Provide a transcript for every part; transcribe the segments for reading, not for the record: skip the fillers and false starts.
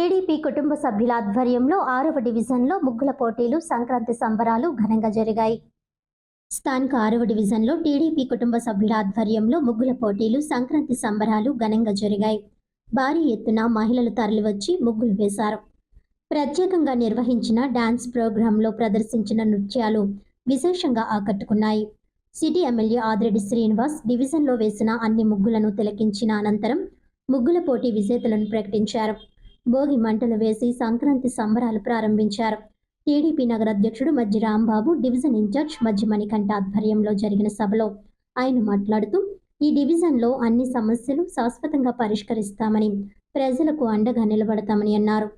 TDP కుటుంబ సభ్యుల ఆధ్వర్యంలో 6వ డివిజన్లో ముగ్గుల పోటీలు సంక్రాంతి సంబరాలు ఘనంగా జరిగాయి. స్థానిక 6వ డివిజన్లో టీడీపీ కుటుంబ సభ్యుల ఆధ్వర్యంలో ముగ్గుల పోటీలు సంక్రాంతి సంబరాలు ఘనంగా జరిగాయి. భారీ ఎత్తున మహిళలు తరలివచ్చి ముగ్గులు వేశారు. ప్రత్యేకంగా నిర్వహించిన డాన్స్ ప్రోగ్రాంలో ప్రదర్శించిన నృత్యాలు విశేషంగా ఆకట్టుకున్నాయి. సిటీ ఎమ్మెల్యే ఆదిరెడ్డి శ్రీనివాస్ డివిజన్లో వేసిన అన్ని ముగ్గులను తిలకించిన అనంతరం ముగ్గుల పోటీ విజేతలను ప్రకటించారు. భోగి మంటలు వేసి సంక్రాంతి సంబరాలు ప్రారంభించారు. టీడీపీ నగర అధ్యక్షుడు మజ్జి రాంబాబు, డివిజన్ ఇన్ఛార్జ్ మజ్జి మణికంఠ ఆధ్వర్యంలో జరిగిన సభలో ఆయన మాట్లాడుతూ ఈ డివిజన్లో అన్ని సమస్యలు శాశ్వతంగా పరిష్కరిస్తామని, ప్రజలకు అండగా నిలబడతామని అన్నారు.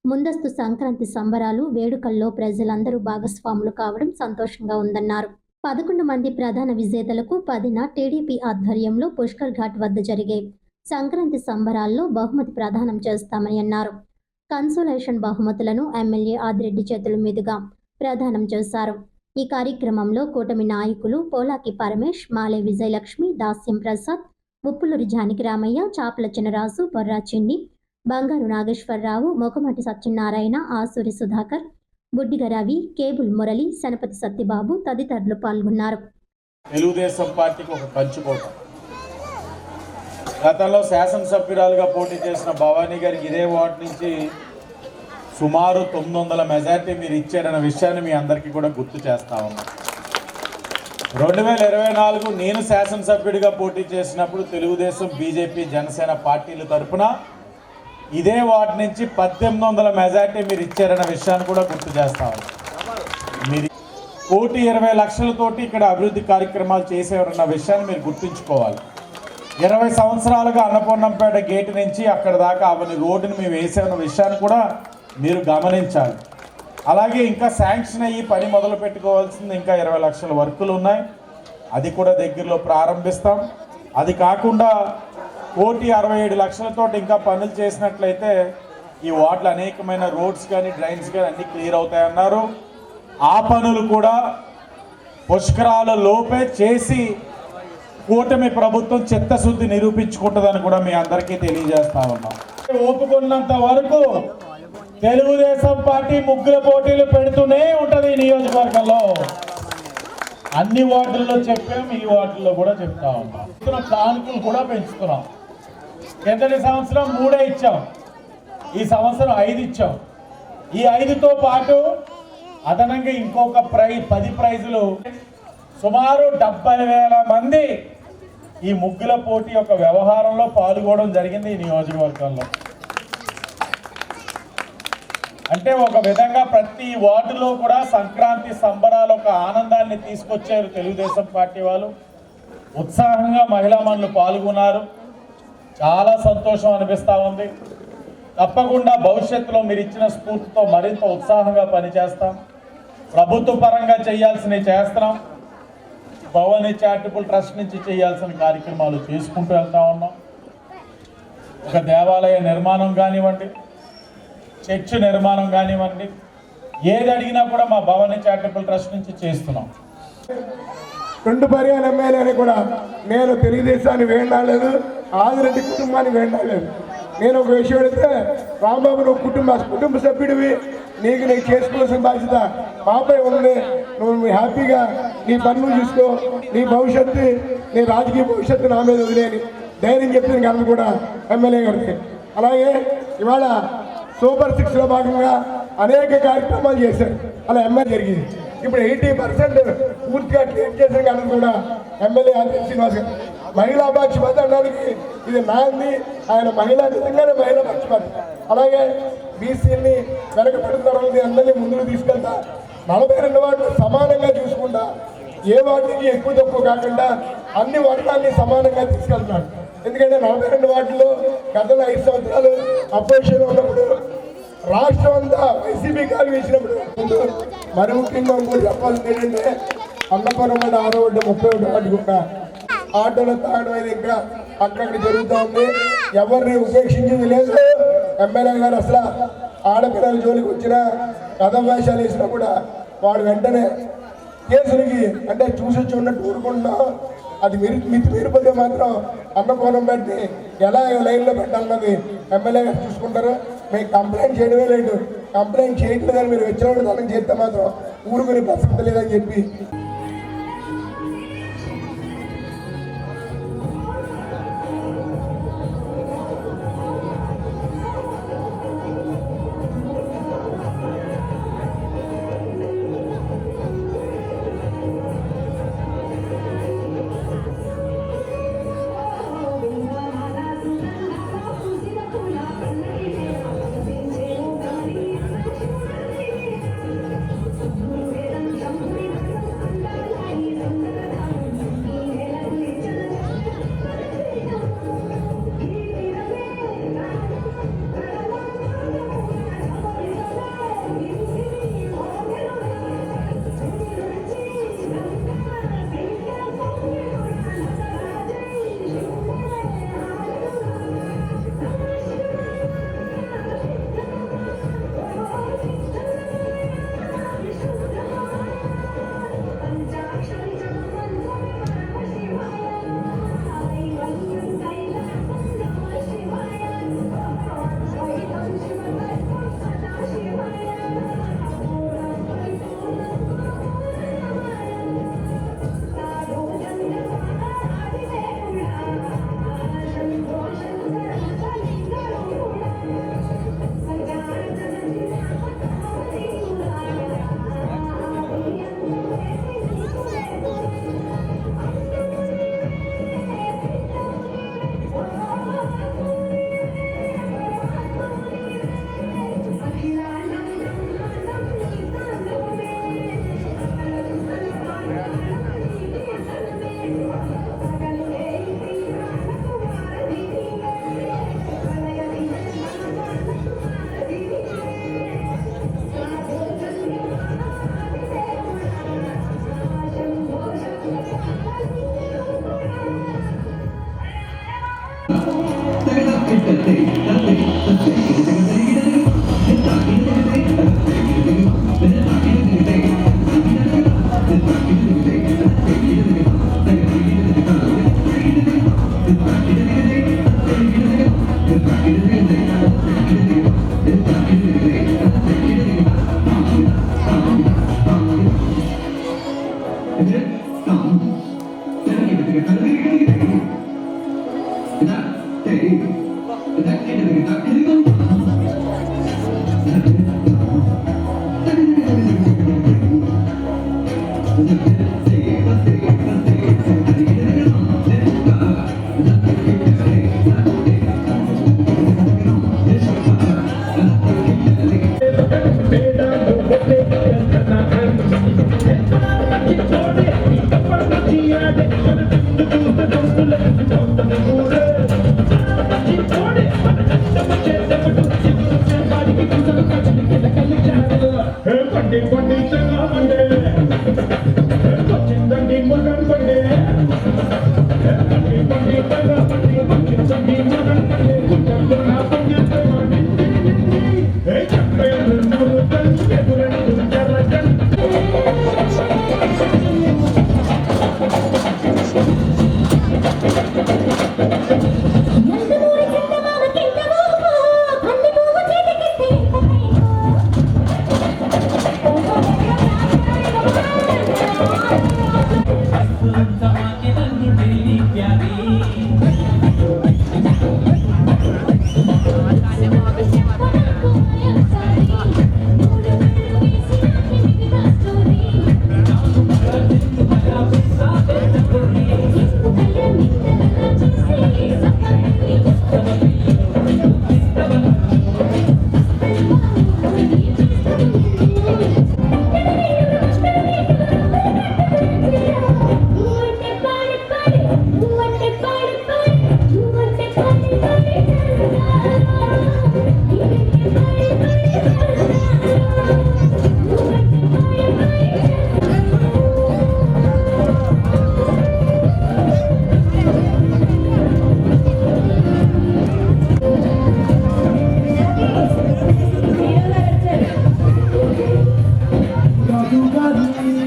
ముందస్తు సంక్రాంతి సంబరాలు వేడుకల్లో ప్రజలందరూ భాగస్వాములు కావడం సంతోషంగా ఉందన్నారు. 11 మంది ప్రధాన విజేతలకు 10న టీడీపీ ఆధ్వర్యంలో పుష్కర్ ఘాట్ వద్ద జరిగే సంక్రాంతి సంబరాల్లో బహుమతి ప్రదానం చేస్తామని అన్నారు. కన్సోలేషన్ బహుమతులను ఎమ్మెల్యే ఆదిరెడ్డి చేతుల మీదుగా ప్రదానం చేశారు. ఈ కార్యక్రమంలో కూటమి నాయకులు పోలాకి పరమేష్, మాలే విజయలక్ష్మి, దాస్యం ప్రసాద్, ఉప్పులూరి జానకి రామయ్య, చాపల చినరాజు, బొర్రా చిన్ని, బంగారు నాగేశ్వరరావు, మొకమటి సత్యనారాయణ, ఆసూరి సుధాకర్, బుడ్డిగ రవి, కేబుల్ మురళి, శనపతి సత్యబాబు తదితరులు పాల్గొన్నారు. తెలుగుదేశం పార్టీకి ఒక పంచుకోట. గతంలో శాసనసభ్యురాలుగా పోటీ చేసిన భవానీ గారికి ఇదే వార్డు నుంచి సుమారు 900 మెజార్టీ మీరు ఇచ్చారన్న విషయాన్ని మీ అందరికీ కూడా గుర్తు చేస్తా ఉన్నాం. 2024 నేను శాసనసభ్యుడిగా పోటీ చేసినప్పుడు తెలుగుదేశం, బీజేపీ, జనసేన పార్టీల తరఫున ఇదే వార్డు నుంచి 1800 మెజార్టీ మీరు ఇచ్చారన్న విషయాన్ని కూడా గుర్తు చేస్తా ఉన్నాం. మీరు 1,20 లక్షలతోటి ఇక్కడ అభివృద్ధి కార్యక్రమాలు చేసేవారన్న విషయాన్ని మీరు గుర్తుంచుకోవాలి. 20 సంవత్సరాలుగా అన్నపూర్ణంపేట గేటు నుంచి అక్కడ దాకా అవన్నీ రోడ్డుని మేము వేసామన్న విషయాన్ని కూడా మీరు గమనించాలి. అలాగే ఇంకా శాంక్షన్ అయ్యి పని మొదలు పెట్టుకోవాల్సింది ఇంకా 20 లక్షల వర్కులు ఉన్నాయి. అది కూడా దగ్గరలో ప్రారంభిస్తాం. అది కాకుండా 1,67 లక్షలతో ఇంకా పనులు చేసినట్లయితే ఈ వార్డులో అనేకమైన రోడ్స్ కానీ డ్రైన్స్ కానీ అన్నీ క్లియర్ అవుతాయన్నారు. ఆ పనులు కూడా పుష్కరాల లోపే చేసి కూటమి ప్రభుత్వం చిత్తశుద్ధి నిరూపించుకుంటుందని కూడా మీ అందరికీ తెలియజేస్తా ఉన్నాం. ఒప్పుకున్నంత వరకు తెలుగుదేశం పార్టీ ముగ్గుల పోటీలు పెడుతూనే ఉంటుంది ఈ నియోజకవర్గంలో. అన్ని వార్డుల్లో చెప్పాం, ఈ వార్డుల్లో కూడా చెప్తా ఉన్నాం. ప్లాన్కులు కూడా పెంచుతున్నాం. కిందటి సంవత్సరం 3 ఇచ్చాం, ఈ సంవత్సరం 5 ఇచ్చాం. ఈ 5తో పాటు అదనంగా ఇంకొక 10 ప్రైజులు సుమారు 70,000 మంది ఈ ముగ్గుల పోటీ యొక్క వ్యవహారంలో పాల్గొనడం జరిగింది ఈ నియోజకవర్గంలో. అంటే ఒక విధంగా ప్రతి వార్డులో కూడా సంక్రాంతి సంబరాలు ఒక ఆనందాన్ని తీసుకొచ్చారు తెలుగుదేశం పార్టీ వాళ్ళు. ఉత్సాహంగా మహిళా మనులు పాల్గొన్నారు. చాలా సంతోషం అనిపిస్తూ ఉంది. తప్పకుండా భవిష్యత్తులో మీరు ఇచ్చిన స్ఫూర్తితో మరింత ఉత్సాహంగా పనిచేస్తాం. ప్రభుత్వ పరంగా చేయాల్సినవి చేస్తున్నాం. భవానీ చారిటబుల్ ట్రస్ట్ నుంచి చేయాల్సిన కార్యక్రమాలు చేసుకుంటూ వెళ్తా ఉన్నాం. ఒక దేవాలయ నిర్మాణం కానివ్వండి, చర్చ్ నిర్మాణం కానివ్వండి, ఏది అడిగినా కూడా మా భవానీ చారిటబుల్ ట్రస్ట్ నుంచి చేస్తున్నాం. 2 పర్యాలు ఎమ్మెల్యేని కూడా నేను తెలుగుదేశాన్ని వేండాలేదు, ఆదిరెడ్డి కుటుంబాన్ని వేండాలేదు. నేను ఒక విషయం అడిగితే, రాంబాబు నువ్వు కుటుంబ సభ్యుడివి, నీకు చేసుకోవాల్సిన బాధ్యత మాపై ఉంది. నువ్వు హ్యాపీగా నీ పనులు చూసుకో, నీ భవిష్యత్తు, నీ రాజకీయ భవిష్యత్తు నా మీద వదిలేని ధైర్యం చెప్పింది కానీ కూడా ఎమ్మెల్యే గారికి. అలాగే ఇవాళ సూపర్ 6లో భాగంగా అనేక కార్యక్రమాలు చేశారు. అలా ఎమ్మెల్యే జరిగింది. ఇప్పుడు 80% పూర్తిగా క్లియర్ చేసిన కానీ కూడా ఎమ్మెల్యే ఆదిరెడ్డి శ్రీనివాస్ గారు మహిళా పక్షపాత అనడానికి ఇది నాంది. ఆయన మహిళా నిజంగానే మహిళా పక్షపాత. అలాగే బీసీని వెనకబడుతున్న అందరినీ ముందుకు తీసుకెళ్తా 42 వార్డులు సమానంగా చూసుకుంటా, ఏ వార్డుకి ఎక్కువ తక్కువ కాకుండా అన్ని వర్గాన్ని సమానంగా తీసుకెళ్తున్నాడు. ఎందుకంటే 42 వార్డులో గతంలో 5 సంవత్సరాలు అపోజిషన్ ఉన్నప్పుడు రాష్ట్రం అంతా వైసీపీ కాలు వేసినప్పుడు మరి ముఖ్యంగా ఇంకోటి చెప్పాల్సింది ఏంటంటే అన్నపురం వాడు 6వ వార్డు 31వ వార్డు కూడా ఆటోలో తాగడం అనేది ఇంకా అక్కడక్కడ జరుగుతూ ఉంది. ఎవరిని ఉపేక్షించింది లేదు. ఎమ్మెల్యే గారు అసలు ఆడపిల్లల జోలికి వచ్చినా కథవేషాలు వేసినా కూడా వాడు వెంటనే కేసులకి అంటే చూసొచ్చి ఉన్నట్టు ఊరుకుంటున్నా. అది మీరిపోతే మాత్రం అన్నపూర్ణం పెట్టి ఎలా లైన్లో పెట్టాలన్నది ఎమ్మెల్యే గారు చూసుకుంటారు. మేము కంప్లైంట్ చేయడమే లేదు. కంప్లైంట్ చేయట్లేదని మీరు వచ్చినప్పుడు తనకు చేస్తే మాత్రం ఊరుకుని ప్రసక్తి లేదని చెప్పి